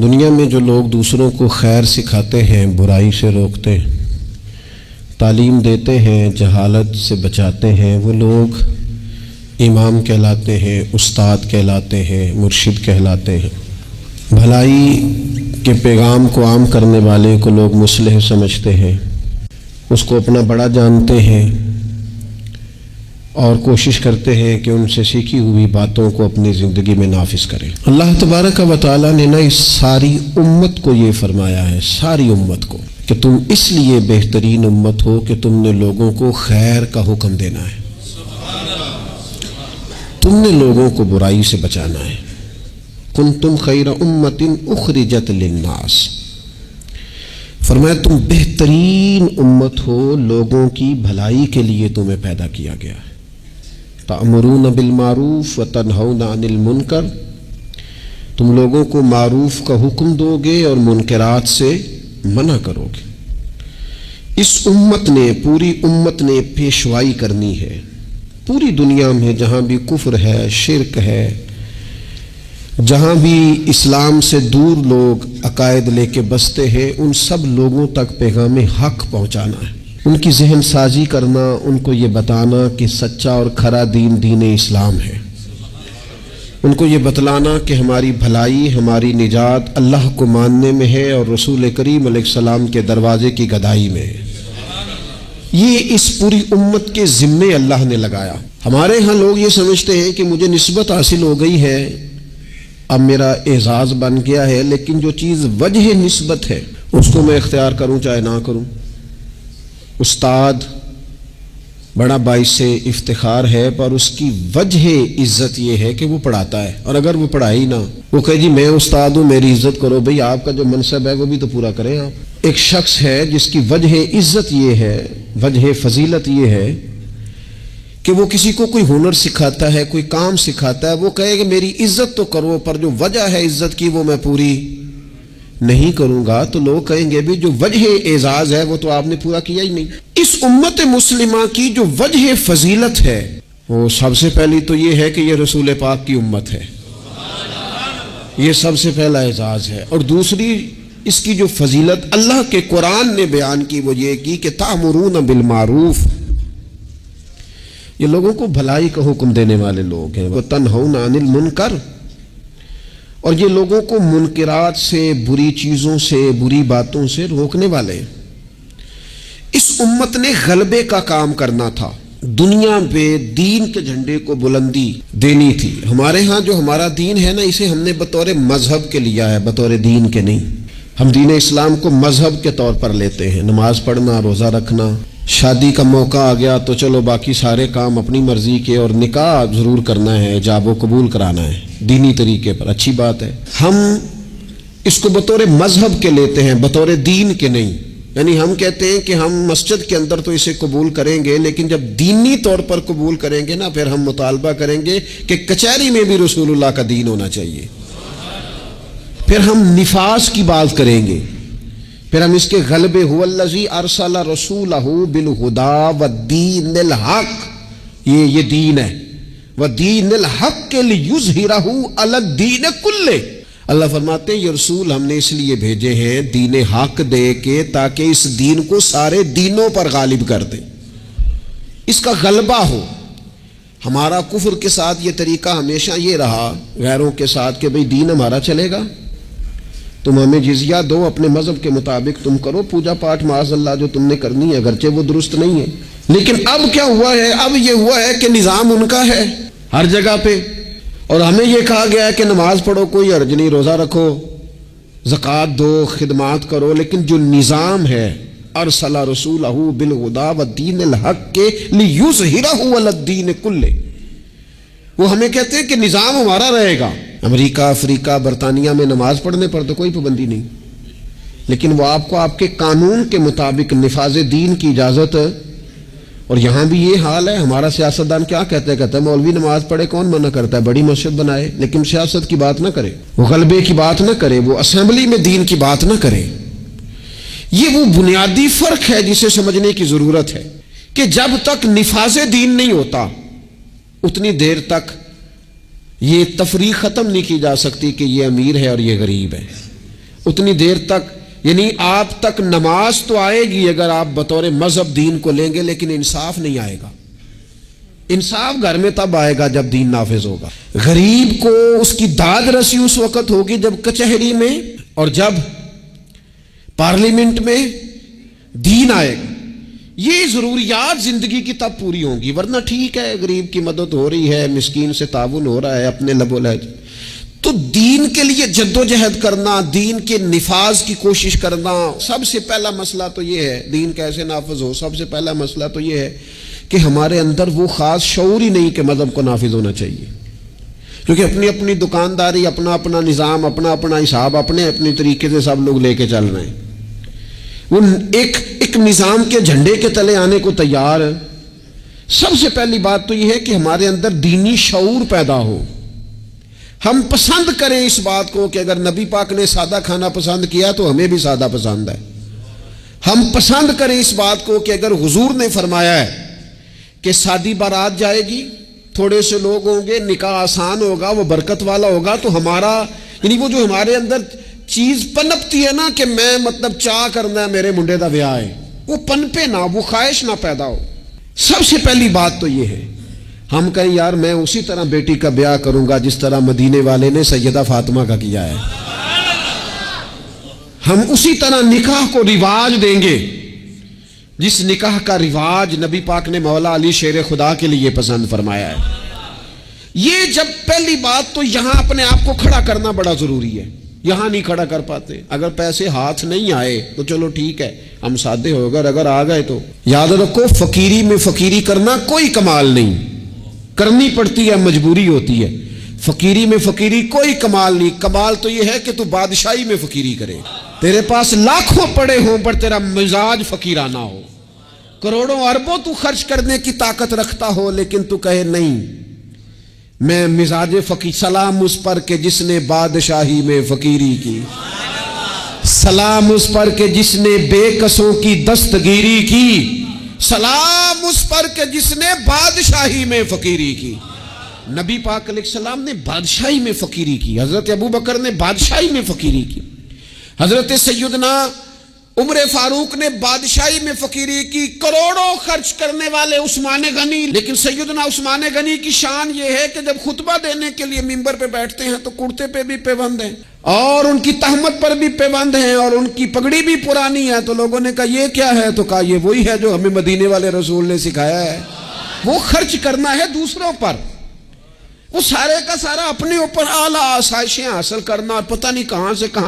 دنیا میں جو لوگ دوسروں کو خیر سکھاتے ہیں، برائی سے روکتے ہیں، تعلیم دیتے ہیں، جہالت سے بچاتے ہیں، وہ لوگ امام کہلاتے ہیں، استاد کہلاتے ہیں، مرشد کہلاتے ہیں۔ بھلائی کے پیغام کو عام کرنے والے کو لوگ مصلح سمجھتے ہیں، اس کو اپنا بڑا جانتے ہیں اور کوشش کرتے ہیں کہ ان سے سیکھی ہوئی باتوں کو اپنی زندگی میں نافذ کریں۔ اللہ تبارک و تعالیٰ نے اس ساری امت کو یہ فرمایا ہے، ساری امت کو، کہ تم اس لیے بہترین امت ہو کہ تم نے لوگوں کو خیر کا حکم دینا ہے، تم نے لوگوں کو برائی سے بچانا ہے۔ کنتم خیر امت اخرجت للناس، فرمایا تم بہترین امت ہو، لوگوں کی بھلائی کے لیے تمہیں پیدا کیا گیا ہے۔ تأمرون بالمعروف وتنہون عن المنکر، تم لوگوں کو معروف کا حکم دو گے اور منکرات سے منع کرو گے۔ اس امت نے، پوری امت نے پیشوائی کرنی ہے پوری دنیا میں، جہاں بھی کفر ہے، شرک ہے، جہاں بھی اسلام سے دور لوگ عقائد لے کے بستے ہیں، ان سب لوگوں تک پیغام حق پہنچانا ہے، ان کی ذہن سازی کرنا، ان کو یہ بتانا کہ سچا اور کھرا دین دین اسلام ہے، ان کو یہ بتلانا کہ ہماری بھلائی، ہماری نجات اللہ کو ماننے میں ہے اور رسول کریم علیہ السلام کے دروازے کی گدائی میں ہے۔ یہ اس پوری امت کے ذمے اللہ نے لگایا۔ ہمارے ہاں لوگ یہ سمجھتے ہیں کہ مجھے نسبت حاصل ہو گئی ہے، اب میرا اعزاز بن گیا ہے، لیکن جو چیز وجہ نسبت ہے اس کو میں اختیار کروں چاہے نہ کروں۔ استاد بڑا باعث افتخار ہے، پر اس کی وجہ عزت یہ ہے کہ وہ پڑھاتا ہے، اور اگر وہ پڑھائی نہ، وہ کہے جی میں استاد ہوں میری عزت کرو، بھئی آپ کا جو منصب ہے وہ بھی تو پورا کریں آپ۔ ایک شخص ہے جس کی وجہ عزت یہ ہے، وجہ فضیلت یہ ہے کہ وہ کسی کو کوئی ہنر سکھاتا ہے، کوئی کام سکھاتا ہے، وہ کہے کہ میری عزت تو کرو، پر جو وجہ ہے عزت کی وہ میں پوری نہیں کروں گا، تو لوگ کہیں گے بھی جو وجہ اعزاز ہے وہ تو آپ نے پورا کیا ہی نہیں۔ اس امت مسلمہ کی جو وجہ فضیلت ہے، وہ سب سے پہلی تو یہ ہے کہ یہ رسول پاک کی امت ہے، یہ سب سے پہلا اعزاز ہے، اور دوسری اس کی جو فضیلت اللہ کے قرآن نے بیان کی وہ یہ کی کہ تأمرون بالمعروف، یہ لوگوں کو بھلائی کا حکم دینے والے لوگ ہیں، وتنہون عن المنکر، اور یہ لوگوں کو منکرات سے، بری چیزوں سے، بری باتوں سے روکنے والے ہیں۔ اس امت نے غلبے کا کام کرنا تھا، دنیا پہ دین کے جھنڈے کو بلندی دینی تھی۔ ہمارے ہاں جو ہمارا دین ہے نا، اسے ہم نے بطور مذہب کے لیا ہے، بطور دین کے نہیں۔ ہم دین اسلام کو مذہب کے طور پر لیتے ہیں، نماز پڑھنا، روزہ رکھنا، شادی کا موقع آ گیا تو چلو باقی سارے کام اپنی مرضی کے، اور نکاح ضرور کرنا ہے، ایجاب و قبول کرانا ہے دینی طریقے پر، اچھی بات ہے۔ ہم اس کو بطور مذہب کے لیتے ہیں، بطور دین کے نہیں۔ یعنی ہم کہتے ہیں کہ ہم مسجد کے اندر تو اسے قبول کریں گے، لیکن جب دینی طور پر قبول کریں گے نا، پھر ہم مطالبہ کریں گے کہ کچہری میں بھی رسول اللہ کا دین ہونا چاہیے۔ پھر ہم نفاذ کی بات کریں گے، پھر ہم اس کے غلبے، هو الذی ارسل رسولہ بالہدی والدین الحق، یہ دین ہے، والدین الحق لیظہرہ علی الدین کلہ۔ اللہ فرماتے ہیں یہ رسول ہم نے اس لیے بھیجے ہیں دین حق دے کے، تاکہ اس دین کو سارے دینوں پر غالب کر دے، اس کا غلبہ ہو۔ ہمارا کفر کے ساتھ یہ طریقہ ہمیشہ یہ رہا، غیروں کے ساتھ، کہ بھئی دین ہمارا چلے گا، تم ہمیں جزیہ دو، اپنے مذہب کے مطابق تم کرو پوجا پاٹ، معاذ اللہ جو تم نے کرنی ہے، اگرچہ وہ درست نہیں ہے۔ لیکن اب کیا ہوا ہے؟ اب یہ ہوا ہے کہ نظام ان کا ہے ہر جگہ پہ، اور ہمیں یہ کہا گیا ہے کہ نماز پڑھو، کوئی حرج نہیں، روزہ رکھو، زکوٰۃ دو، خدمات کرو، لیکن جو نظام ہے ارسل رسولہ بالہدی والدین الحق لیظہرہ علی الدین کلہ، وہ ہمیں کہتے ہیں کہ نظام ہمارا رہے گا۔ امریکہ، افریقہ، برطانیہ میں نماز پڑھنے پر تو کوئی پابندی نہیں، لیکن وہ آپ کو آپ کے قانون کے مطابق نفاذ دین کی اجازت، اور یہاں بھی یہ حال ہے۔ ہمارا سیاستدان کیا کہتا ہے مولوی نماز پڑھے، کون منع کرتا ہے؟ بڑی مسجد بنائے، لیکن سیاست کی بات نہ کرے، وہ غلبے کی بات نہ کرے، وہ اسمبلی میں دین کی بات نہ کرے۔ یہ وہ بنیادی فرق ہے جسے سمجھنے کی ضرورت ہے، کہ جب تک نفاذ دین نہیں ہوتا اتنی دیر تک یہ تفریق ختم نہیں کی جا سکتی کہ یہ امیر ہے اور یہ غریب ہے۔ اتنی دیر تک یعنی آپ تک نماز تو آئے گی اگر آپ بطور مذہب دین کو لیں گے، لیکن انصاف نہیں آئے گا۔ انصاف گھر میں تب آئے گا جب دین نافذ ہوگا۔ غریب کو اس کی داد رسی اس وقت ہوگی جب کچہری میں اور جب پارلیمنٹ میں دین آئے گا۔ یہ ضروریات زندگی کی تب پوری ہوں گی، ورنہ ٹھیک ہے غریب کی مدد ہو رہی ہے، مسکین سے تعاون ہو رہا ہے اپنے لب و لہج، تو دین کے لیے جد و جہد کرنا، دین کے نفاذ کی کوشش کرنا، سب سے پہلا مسئلہ تو یہ ہے دین کیسے نافذ ہو۔ سب سے پہلا مسئلہ تو یہ ہے کہ ہمارے اندر وہ خاص شعور ہی نہیں کہ مذہب کو نافذ ہونا چاہیے، کیونکہ اپنی اپنی دکانداری، اپنا اپنا نظام، اپنا اپنا حساب، اپنے اپنے طریقے سے سب لوگ لے کے چل رہے ہیں۔ وہ ایک نظام کے جھنڈے کے تلے آنے کو تیار ہے۔ سب سے پہلی بات تو یہ ہے کہ ہمارے اندر دینی شعور پیدا ہو، ہم پسند کریں اس بات کو کہ اگر نبی پاک نے سادہ کھانا پسند کیا تو ہمیں بھی سادہ پسند ہے۔ ہم پسند کریں اس بات کو کہ اگر حضور نے فرمایا ہے کہ سادی بارات جائے گی، تھوڑے سے لوگ ہوں گے، نکاح آسان ہوگا، وہ برکت والا ہوگا، تو ہمارا یعنی وہ جو ہمارے اندر چیز پنپتی ہے نا کہ میں مطلب چاہ کرنا ہے میرے منڈے دا بیاہ ہے، وہ پنپے نہ، وہ خواہش نہ پیدا ہو۔ سب سے پہلی بات تو یہ ہے ہم کہیں یار میں اسی طرح بیٹی کا بیاہ کروں گا جس طرح مدینے والے نے سیدہ فاطمہ کا کیا ہے، ہم اسی طرح نکاح کو رواج دیں گے جس نکاح کا رواج نبی پاک نے مولا علی شیر خدا کے لیے پسند فرمایا ہے۔ یہ جب پہلی بات تو یہاں اپنے آپ کو کھڑا کرنا بڑا ضروری ہے، یہاں نہیں کھڑا کر پاتے۔ اگر پیسے ہاتھ نہیں آئے تو چلو ٹھیک ہے ہم سادے ہو گئے، اگر آ گئے تو یاد رکھو فقیری میں فقیری کرنا کوئی کمال نہیں، کرنی پڑتی ہے، مجبوری ہوتی ہے۔ فقیری میں فقیری کوئی کمال نہیں، کمال تو یہ ہے کہ تو بادشاہی میں فقیری کرے، تیرے پاس لاکھوں پڑے ہوں پر تیرا مزاج فقیرانہ ہو، کروڑوں اربوں تو خرچ کرنے کی طاقت رکھتا ہو لیکن تو کہے نہیں میں مزاج فقیر۔ سلام اس پر کہ جس نے بادشاہی میں فقیری کی، سلام اس پر کہ جس نے بے کسوں کی دستگیری کی، سلام اس پر کہ جس نے بادشاہی میں فقیری کی۔ نبی پاک علیہ السلام نے بادشاہی میں فقیری کی، حضرت ابو بکر نے بادشاہی میں فقیری کی، حضرت سیدنا عمر فاروق نے بادشاہی میں فقیری کی، کروڑوں خرچ کرنے والے عثمان غنی، لیکن سیدنا عثمان غنی کی شان یہ ہے کہ جب خطبہ دینے کے لیے منبر پہ بیٹھتے ہیں تو کرتے پہ بھی پیوند ہیں اور ان کی تہمت پر بھی پیوند ہیں اور ان کی پگڑی بھی پرانی ہے، تو لوگوں نے کہا یہ کیا ہے؟ تو کہا یہ وہی ہے جو ہمیں مدینے والے رسول نے سکھایا ہے۔ وہ خرچ کرنا ہے دوسروں پر، وہ سارے کا سارا اپنے اوپر اعلیٰ آسائشیں حاصل کرنا اور پتہ نہیں کہاں سے کہاں